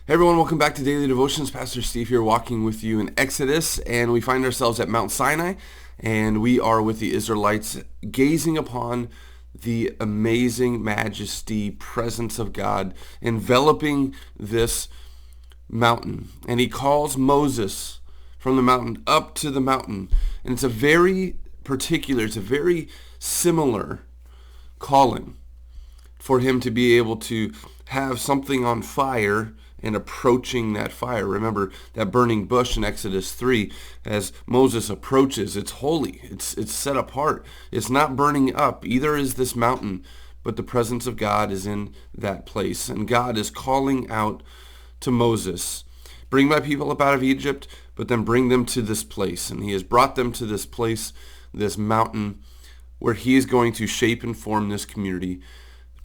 Hey everyone, welcome back to Daily Devotions. Pastor Steve here walking with you in Exodus, and we find ourselves at Mount Sinai, and we are with the Israelites gazing upon the amazing majesty, presence of God enveloping this mountain. And he calls Moses from the mountain up to the mountain. And it's a very similar calling for him to be able to have something on fire and approaching that fire. Remember that burning bush in Exodus 3, as Moses approaches, it's holy, it's set apart. It's not burning up, either is this mountain, but the presence of God is in that place. And God is calling out to Moses, bring my people up out of Egypt, but then bring them to this place. And he has brought them to this place, this mountain, where he is going to shape and form this community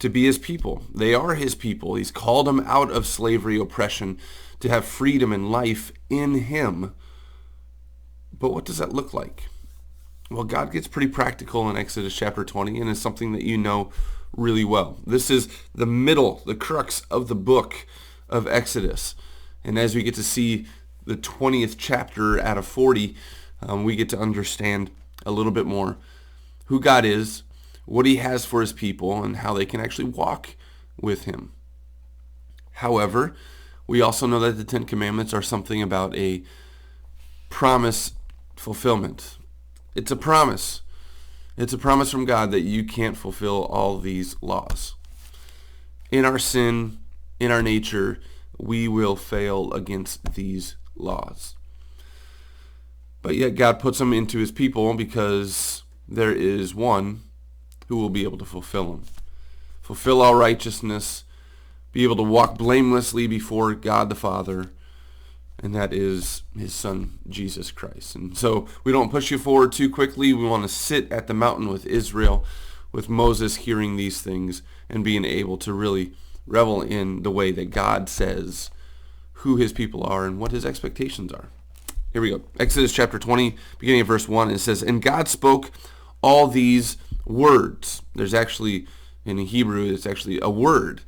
to be his people. They are his people. He's called them out of slavery, oppression, to have freedom and life in him. But what does that look like? Well, God gets pretty practical in Exodus chapter 20, and it's something that you know really well. This is the crux of the book of Exodus. And as we get to see the 20th chapter out of 40, we get to understand a little bit more who God is, what he has for his people, and how they can actually walk with him. However, we also know that the Ten Commandments are something about a promise fulfillment. It's a promise. It's a promise from God that you can't fulfill all these laws. In our sin, in our nature, we will fail against these laws. But yet God puts them into his people because there is one who will be able to fulfill them. Fulfill all righteousness, be able to walk blamelessly before God the Father, and that is his Son, Jesus Christ. And so we don't push you forward too quickly. We want to sit at the mountain with Israel, with Moses hearing these things and being able to really revel in the way that God says who his people are and what his expectations are. Here we go. Exodus chapter 20, beginning of verse 1, it says, "And God spoke all these words." There's actually, in Hebrew, it's actually a word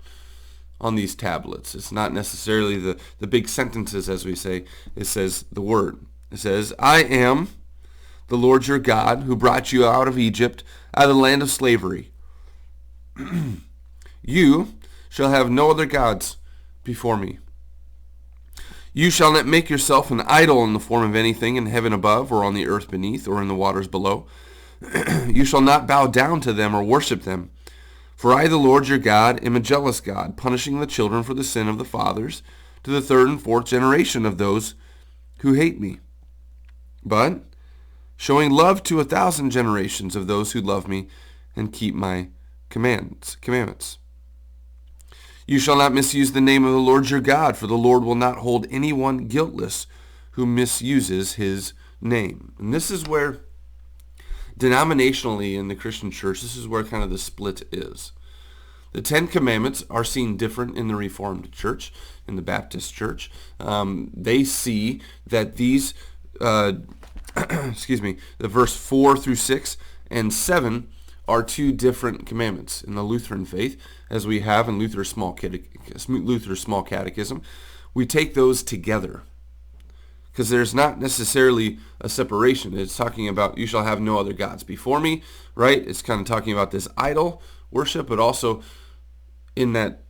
on these tablets. It's not necessarily the big sentences, as we say. It says the word. It says, "I am the Lord your God who brought you out of Egypt, out of the land of slavery. You shall have no other gods before me. You shall not make yourself an idol in the form of anything in heaven above, or on the earth beneath, or in the waters below. You shall not bow down to them or worship them. For I, the Lord your God, am a jealous God, punishing the children for the sin of the fathers to the third and fourth generation of those who hate me, but showing love to 1,000 generations of those who love me and keep my commandments. You shall not misuse the name of the Lord your God, for the Lord will not hold anyone guiltless who misuses his name." And this is where denominationally in the Christian church, this is where kind of the split is. The Ten Commandments are seen different in the Reformed Church, in the Baptist Church. They see that these, the verse 4 through 6 and 7 are two different commandments. In the Lutheran faith, as we have in Luther's Small Catechism, we take those together, because there's not necessarily a separation. It's talking about you shall have no other gods before me, right? It's kind of talking about this idol worship, but also in that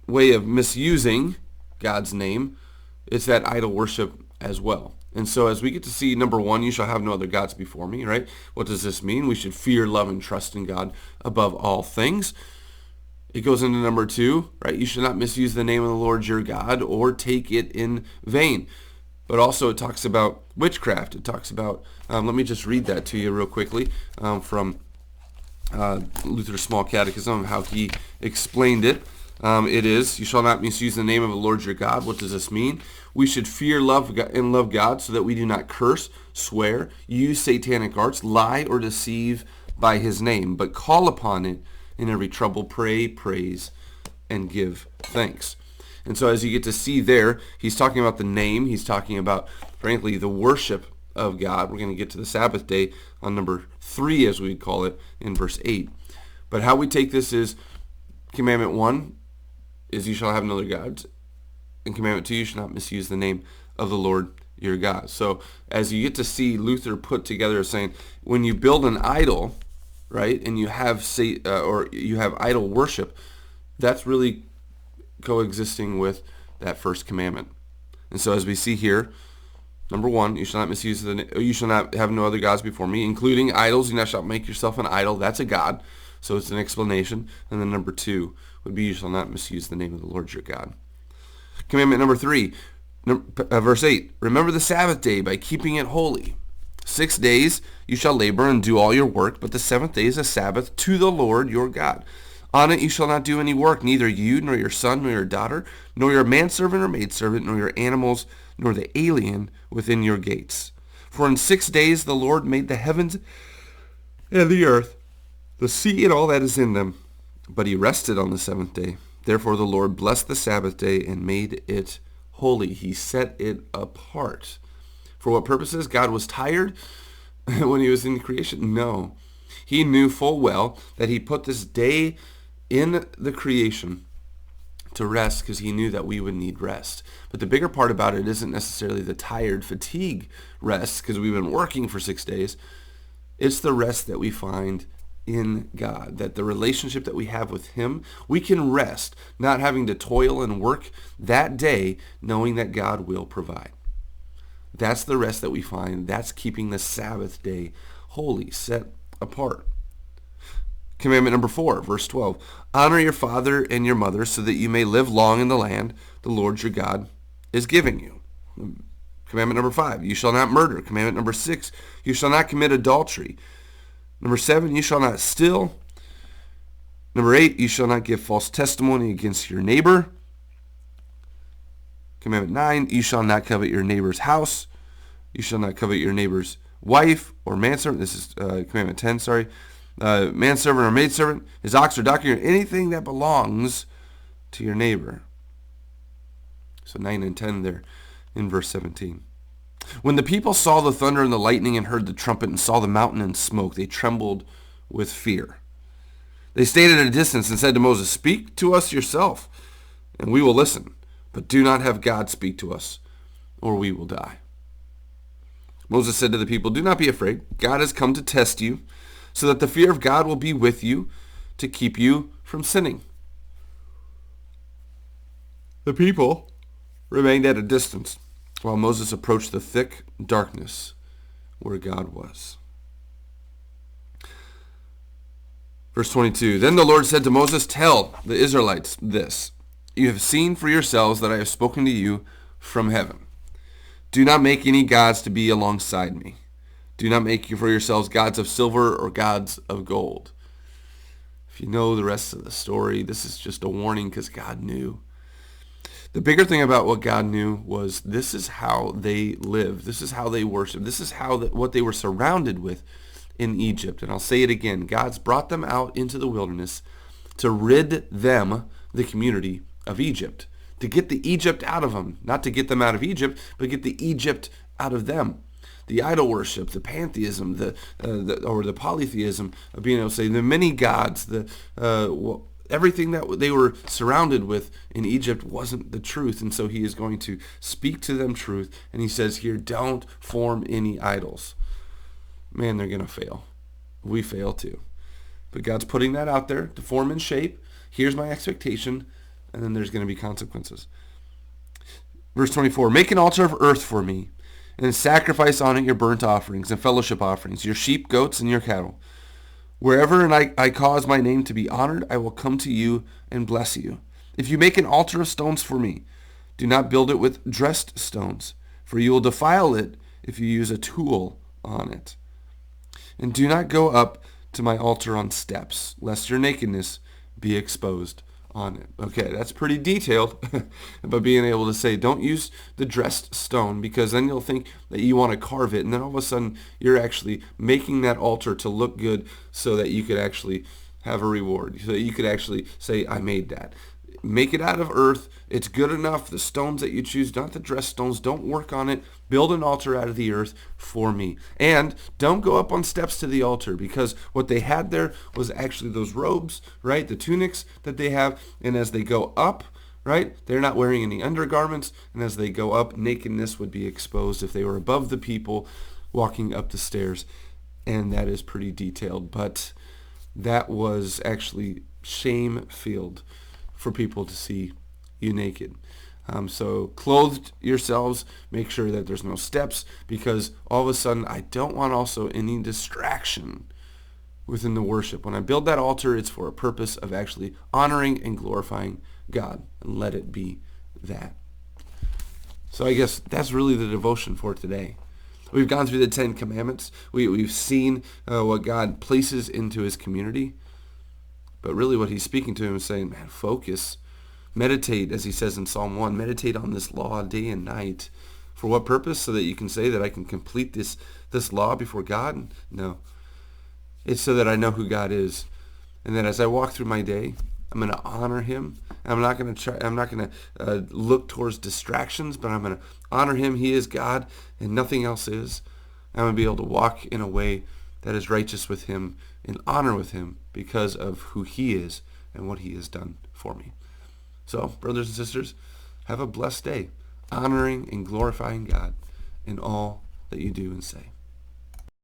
way of misusing God's name, it's that idol worship as well. And so as we get to see number 1, you shall have no other gods before me, right? What does this mean? We should fear, love, and trust in God above all things. It goes into number 2, right? You should not misuse the name of the Lord your God or take it in vain. But also it talks about witchcraft. It talks about, let me just read that to you real quickly from Luther's Small Catechism, how he explained it. It is, you shall not misuse the name of the Lord your God. What does this mean? We should fear, love, and love God so that we do not curse, swear, use satanic arts, lie, or deceive by his name, but call upon it in every trouble, pray, praise, and give thanks. And so as you get to see there, he's talking about the name. He's talking about, frankly, the worship of God. We're going to get to the Sabbath day on number 3, as we call it, in verse 8. But how we take this is, commandment 1 is you shall have no other gods. and commandment 2, you shall not misuse the name of the Lord your God. So as you get to see Luther put together saying, when you build an idol, right, and you have or you have idol worship, that's really coexisting with that first commandment. And so as we see here, number 1, you shall not misuse you shall not have no other gods before me, including idols. You shall not make yourself an idol. That's a god. So it's an explanation. And then number 2 would be, you shall not misuse the name of the Lord your God. Commandment number 3, verse 8, remember the Sabbath day by keeping it holy. 6 days you shall labor and do all your work, but the 7th day is a Sabbath to the Lord your God. On it you shall not do any work, neither you, nor your son, nor your daughter, nor your manservant or maidservant, nor your animals, nor the alien within your gates. For in 6 days the Lord made the heavens and the earth, the sea and all that is in them. But he rested on the 7th day. Therefore the Lord blessed the Sabbath day and made it holy. He set it apart. For what purposes? God was tired when he was in creation? No. He knew full well that he put this day in the creation to rest because he knew that we would need rest. But the bigger part about it isn't necessarily the tired, fatigue rest because we've been working for 6 days. It's the rest that we find in God, that the relationship that we have with him, we can rest, not having to toil and work that day, knowing that God will provide. That's the rest that we find. That's keeping the Sabbath day holy, set apart. Commandment number 4, verse 12. Honor your father and your mother so that you may live long in the land the Lord your God is giving you. Commandment number 5, you shall not murder. Commandment number 6, you shall not commit adultery. Number 7, you shall not steal. Number 8, you shall not give false testimony against your neighbor. Commandment 9, you shall not covet your neighbor's house. You shall not covet your neighbor's wife or manservant. This is commandment 10, sorry. Manservant or maidservant, his ox or donkey, or anything that belongs to your neighbor. So 9 and 10 there in verse 17. When the people saw the thunder and the lightning and heard the trumpet and saw the mountain and smoke, they trembled with fear. They stayed at a distance and said to Moses, speak to us yourself, and we will listen. But do not have God speak to us, or we will die. Moses said to the people, do not be afraid. God has come to test you, so that the fear of God will be with you to keep you from sinning. The people remained at a distance while Moses approached the thick darkness where God was. Verse 22, then the Lord said to Moses, tell the Israelites this, you have seen for yourselves that I have spoken to you from heaven. Do not make any gods to be alongside me. Do not make for yourselves gods of silver or gods of gold. If you know the rest of the story, this is just a warning because God knew. The bigger thing about what God knew was this is how they lived. This is how they worshiped. This is what they were surrounded with in Egypt. And I'll say it again. God's brought them out into the wilderness to rid them, the community, of Egypt. To get the Egypt out of them. Not to get them out of Egypt, but get the Egypt out of them. The idol worship, the pantheism, the polytheism of being able to say the many gods, everything that they were surrounded with in Egypt wasn't the truth. And so he is going to speak to them truth. And he says here, don't form any idols. Man, they're going to fail. We fail too. But God's putting that out there to form and shape. Here's my expectation. And then there's going to be consequences. Verse 24, make an altar of earth for me, and sacrifice on it your burnt offerings and fellowship offerings, your sheep, goats, and your cattle. Wherever I cause my name to be honored, I will come to you and bless you. If you make an altar of stones for me, do not build it with dressed stones, for you will defile it if you use a tool on it. And do not go up to my altar on steps, lest your nakedness be exposed on it. Okay, that's pretty detailed, but being able to say, don't use the dressed stone, because then you'll think that you want to carve it, and then all of a sudden you're actually making that altar to look good so that you could actually have a reward, so that you could actually say, I made that. Make it out of earth. It's good enough. The stones that you choose, not the dressed stones, don't work on it. Build an altar out of the earth for me. And don't go up on steps to the altar, because what they had there was actually those robes, right? The tunics that they have. And as they go up, right? They're not wearing any undergarments, and as they go up, nakedness would be exposed if they were above the people walking up the stairs, and that is pretty detailed. But that was actually shame-filled for people to see you naked. So clothed yourselves, make sure that there's no steps, because all of a sudden I don't want also any distraction within the worship. When I build that altar, it's for a purpose of actually honoring and glorifying God, and let it be that. So I guess that's really the devotion for today. We've gone through the Ten Commandments. We've seen what God places into his community. But really what he's speaking to him is saying, man, focus. Meditate, as he says in Psalm 1, meditate on this law day and night. For what purpose? So that you can say that I can complete this law before God? No. It's so that I know who God is. And that as I walk through my day, I'm going to honor him. I'm not going to look towards distractions, but I'm going to honor him. He is God and nothing else is. I'm going to be able to walk in a way that is righteous with him, in honor with him, because of who he is and what he has done for me. So, brothers and sisters, have a blessed day, honoring and glorifying God in all that you do and say.